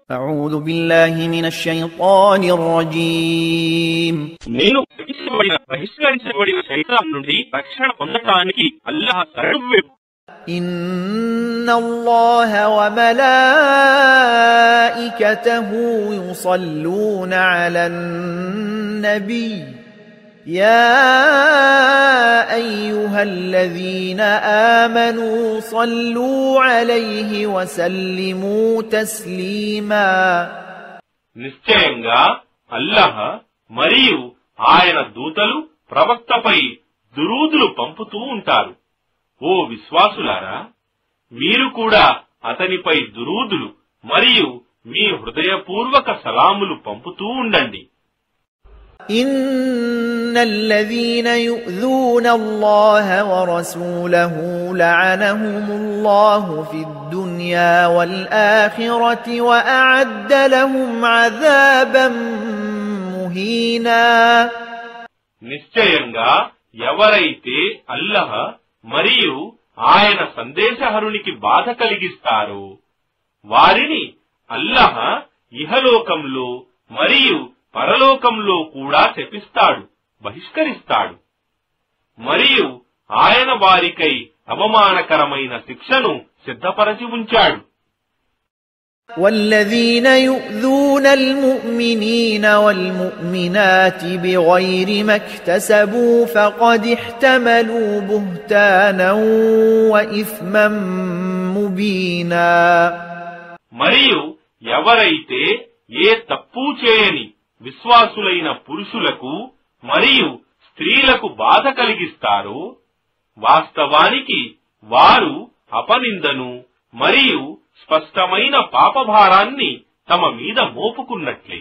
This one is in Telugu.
أعوذ بالله من الشيطان الرجيم నేను బహిష్కరించబడిన శైతాన్ నుండి రక్షణ పొందడానికి అల్లాహ్ శరణు. إن الله وملائكته يصلون على النبي يا أيها الذين آمنوا صلوا عليه وسلموا تسليما. నిశ్చయంగా అల్లాహ్ మరియు ఆయన దూతలు ప్రవక్తపై దురూదులు పంపుతూ ఉంటారు. ఓ విశ్వాసులారా, మీరు కూడా అతనిపై దురూదులు మరియు మీ హృదయపూర్వక సలాములు పంపుతూ ఉండండి. إن الذين يؤذون الله ورسوله لعنهم الله في الدنيا والآخرة وأعد لهم عذابا مهينا. నిశ్చయంగా ఎవరైతే అల్లాహ్ మరియు ఆయన సందేశహరునికి బాధ కలిగిస్తారో వారిని అల్లాహ్ ఇహలోకంలో మరియు పరలోకంలో కూడా శపిస్తాడు, బహిష్కరిస్తాడు. మరియు ఆయన వారికై అవమానకరమైన శిక్షను సిద్ధపరచి ఉంచాడు. والذين يؤذون المؤمنين والمؤمنات بغير ما اكتسبوا فقد احتملوا بهتانا وإثما مبينا. మరియు ఎవరైతే ఏ తప్పు చేయని విశ్వాసులైన పురుషులకు మరియు స్త్రీలకు బాధ కలిగిస్తారో వాస్తవానికి వారు అపనిందను మరియు స్పష్టమైన పాపభారాన్ని తమ మీద మోపుకున్నట్లే.